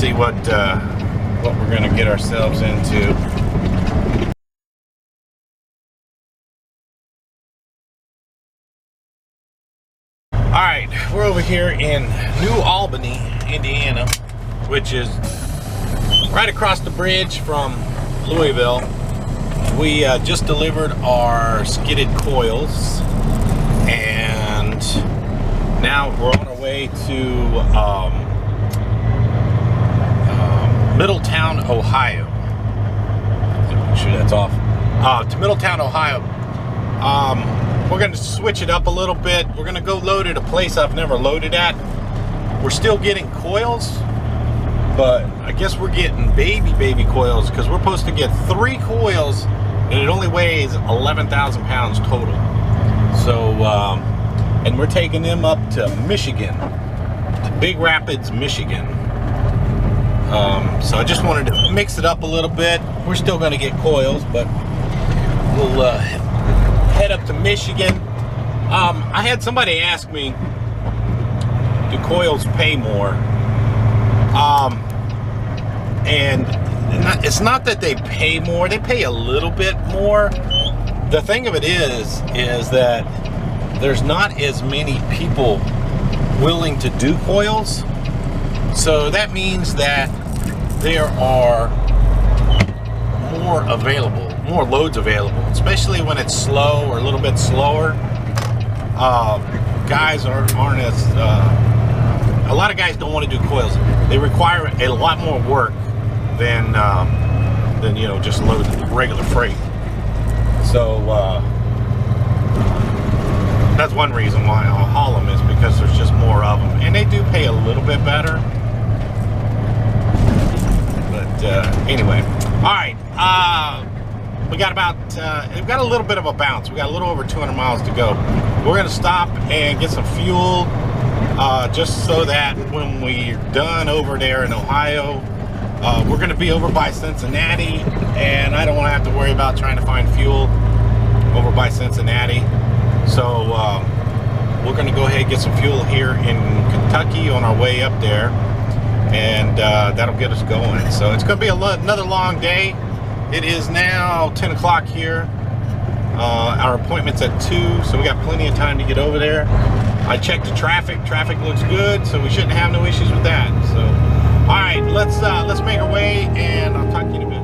see what we're gonna get ourselves into. All right, we're over here in New Albany, Indiana, which is right across the bridge from Louisville. We just delivered our skidded coils, and now we're on our way to Middletown, Ohio. Make sure that's off. To Middletown, Ohio. We're going to switch it up a little bit. We're going to go load at a place I've never loaded at. We're still getting coils, but I guess we're getting baby coils because we're supposed to get 3 coils and it only weighs 11,000 pounds total. So, and we're taking them up to Michigan, to Big Rapids, Michigan. So I just wanted to mix it up a little bit. We're still going to get coils, but we'll head up to Michigan. I had somebody ask me, do coils pay more? And it's not that they pay more, they pay a little bit more. The thing of it is that there's not as many people willing to do coils. So that means that there are more available, more loads available, especially when it's slow or a little bit slower. Guys aren't as, a lot of guys don't want to do coils. They require a lot more work than you know, just load regular freight. So that's one reason why I'll haul them, is because there's just more of them, and they do pay a little bit better. But anyway, all right. We got we've got a little bit of a bounce. We got a little over 200 miles to go. We're gonna stop and get some fuel, just so that when we're done over there in Ohio, we're gonna be over by Cincinnati, and I don't want to have to worry about trying to find fuel over by Cincinnati. So we're gonna go ahead and get some fuel here in Kentucky on our way up there, and that'll get us going. So it's gonna be another long day. It is now 10 o'clock here. Our appointment's at 2, so we got plenty of time to get over there. I checked the traffic. Traffic looks good, so we shouldn't have no issues with that. So, all right, let's make our way, and I'll talk to you in a bit.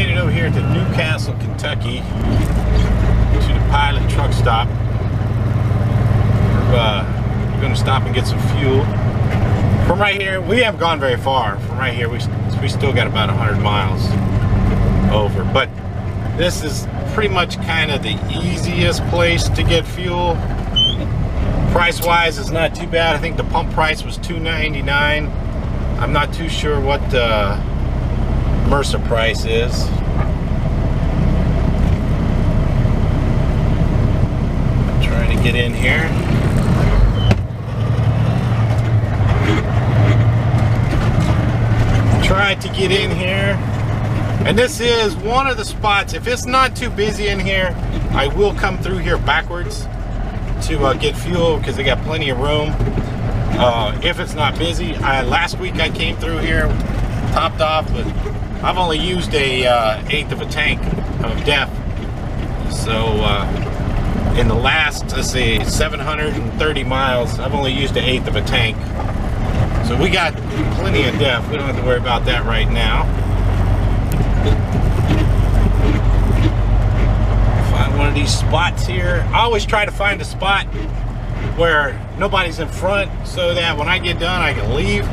made it over here to Newcastle, Kentucky, to the Pilot truck stop. We're going to stop and get some fuel. From right here, we haven't gone very far. From right here, we still got about 100 miles over. But this is pretty much kind of the easiest place to get fuel. Price-wise, it's not too bad. I think the pump price was $2.99. I'm not too sure what the Mercer price is. I'm trying to get in here. Tried to get in here. And this is one of the spots, if it's not too busy in here, I will come through here backwards to get fuel because they got plenty of room. If it's not busy, last week I came through here, topped off, but I've only used a eighth of a tank of DEF. So in the last, let's see, 730 miles, I've only used an eighth of a tank. So we got plenty of DEF. We don't have to worry about that right now. Find one of these spots here. I always try to find a spot where nobody's in front so that when I get done I can leave.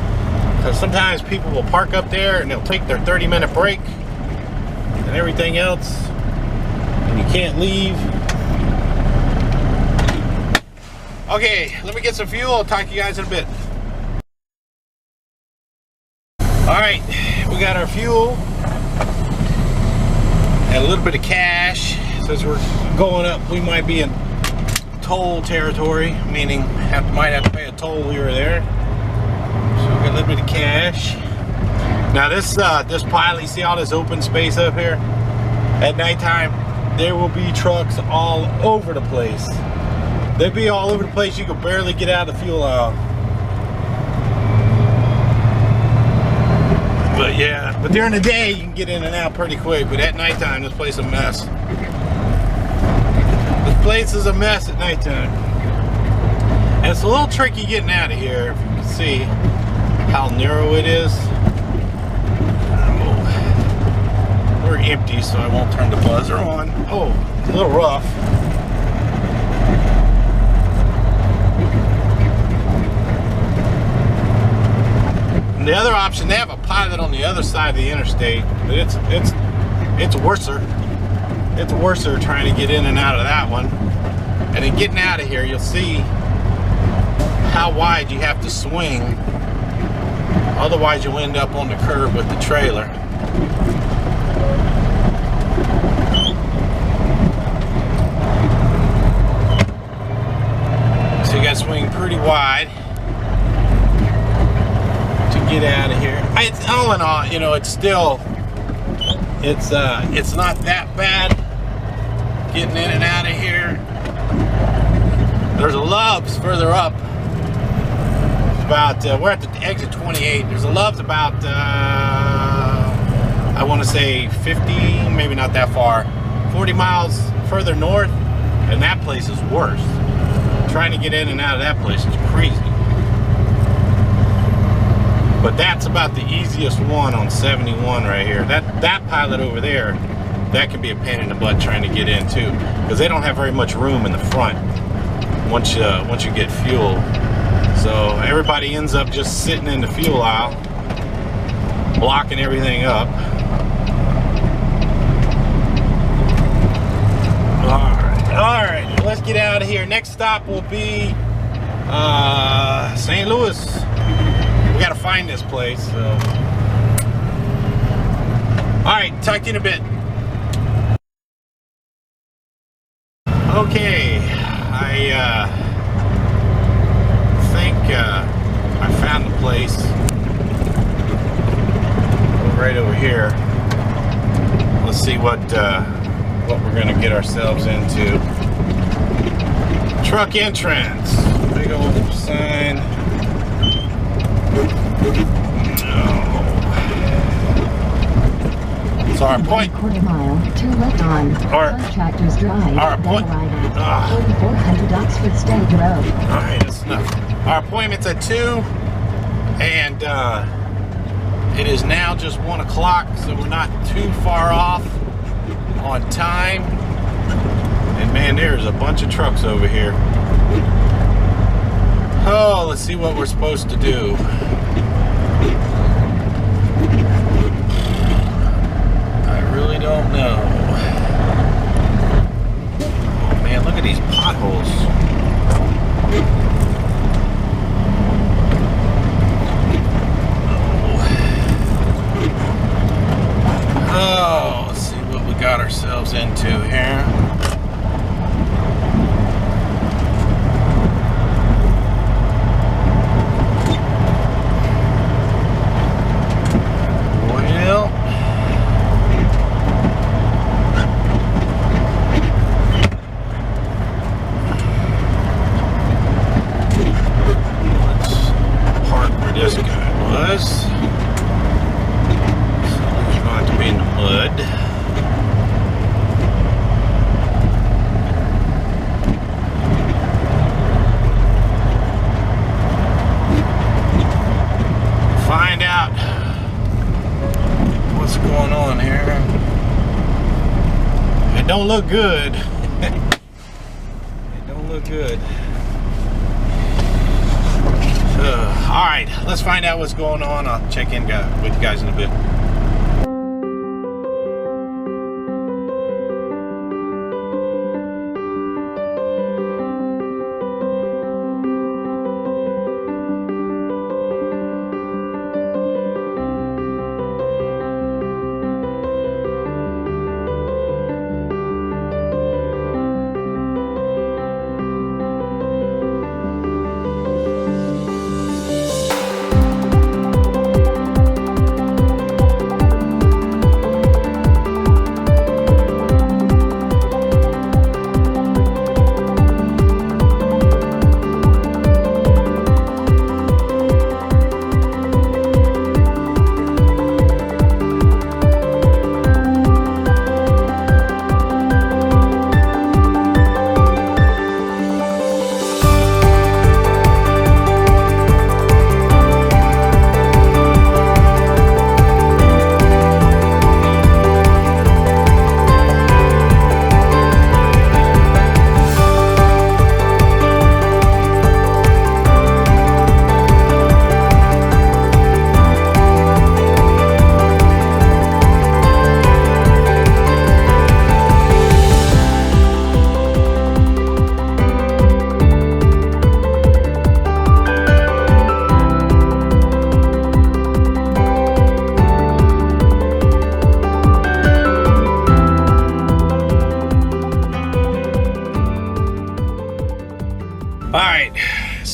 Because sometimes people will park up there and they'll take their 30-minute break and everything else, and you can't leave. Okay, let me get some fuel. I'll talk to you guys in a bit. Alright, we got our fuel and a little bit of cash. Since we're going up, we might be in toll territory, meaning might have to pay a toll here or there. So we got a little bit of cash. Now this Pilot, you see all this open space up here? At nighttime, there will be trucks all over the place. They'll be all over the place. You can barely get out of the fuel aisle. But yeah, but during the day you can get in and out pretty quick, but at nighttime this place is a mess. This place is a mess at nighttime. And it's a little tricky getting out of here, if you can see how narrow it is. Oh, we're empty, so I won't turn the buzzer on. Oh, it's a little rough. The other option, they have a Pilot on the other side of the interstate, but it's worser. It's worser trying to get in and out of that one. And then getting out of here, you'll see how wide you have to swing. Otherwise, you'll end up on the curb with the trailer. So you got to swing pretty wide get out of here. It's all in all, you know, it's still, it's not that bad getting in and out of here. There's a Love's further up. About we're at the exit 28. There's a Love's about I want to say 50, maybe not that far, 40 miles further north, and that place is worse. Trying to get in and out of that place is crazy. But that's about the easiest one on 71 right here. That Pilot over there, that can be a pain in the butt trying to get in too, because they don't have very much room in the front once you get fuel. So everybody ends up just sitting in the fuel aisle, blocking everything up. All right, let's get out of here. Next stop will be St. Louis. We gotta find this place, so. All right, talk to you in a bit. Okay, I think I found the place right over here. Let's see what we're gonna get ourselves into. Truck entrance, big old sign. So our point. Quarter mile, turn left on. Contractors Drive. Our point. 4400 Oxford State Road. All right, that's enough. Our appointment's at 2, and It is now just 1 o'clock, so we're not too far off on time. And man, there's a bunch of trucks over here. Oh, let's see what we're supposed to do. I really don't know. Oh man, look at these potholes. Oh, let's see what we got ourselves into here. Well, let's park where this guy was. In the mud. Find out what's going on here. It don't look good. It don't look good. All right, let's find out what's going on. I'll check in with you guys in a bit.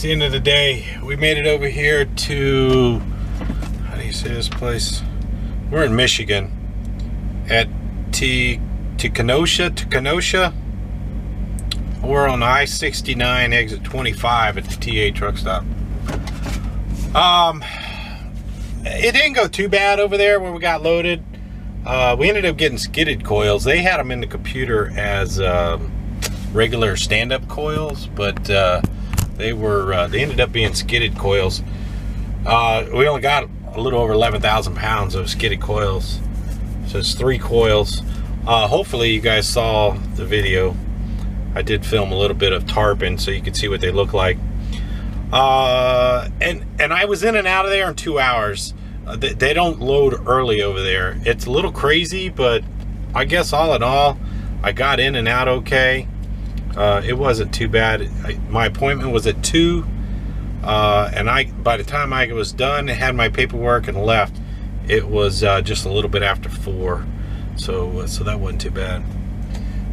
The end of the day, we made it over here to, how do you say this place? We're in Michigan at Kenosha. We're on I-69 exit 25 at the TA truck stop. It didn't go too bad over there where we got loaded. We ended up getting skidded coils. They had them in the computer as regular stand-up coils, but they ended up being skidded coils. We only got a little over 11,000 pounds of skidded coils, so it's 3 coils. Hopefully you guys saw the video. I did film a little bit of tarping so you could see what they look like. And I was in and out of there in 2 hours. They don't load early over there. It's a little crazy, but I guess all in all, I got in and out okay. It wasn't too bad. My appointment was at 2, and by the time I was done and had my paperwork and left, it was just a little bit after 4. So that wasn't too bad.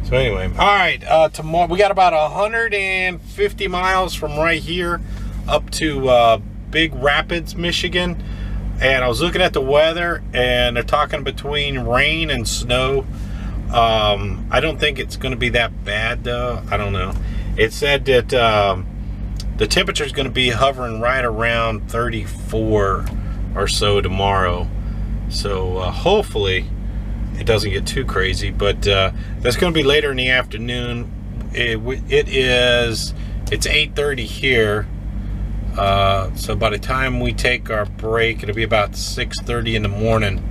So anyway, all right, tomorrow we got about 150 miles from right here up to Big Rapids, Michigan. And I was looking at the weather, and they're talking between rain and snow. I don't think it's going to be that bad, though. I don't know. It said that the temperature is going to be hovering right around 34 or so tomorrow. So hopefully it doesn't get too crazy. But that's going to be later in the afternoon. It's 8:30 here. So by the time we take our break, it'll be about 6:30 in the morning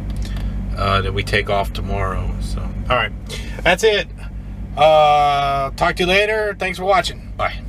that we take off tomorrow. So, all right, that's it. Talk to you later. Thanks for watching. Bye.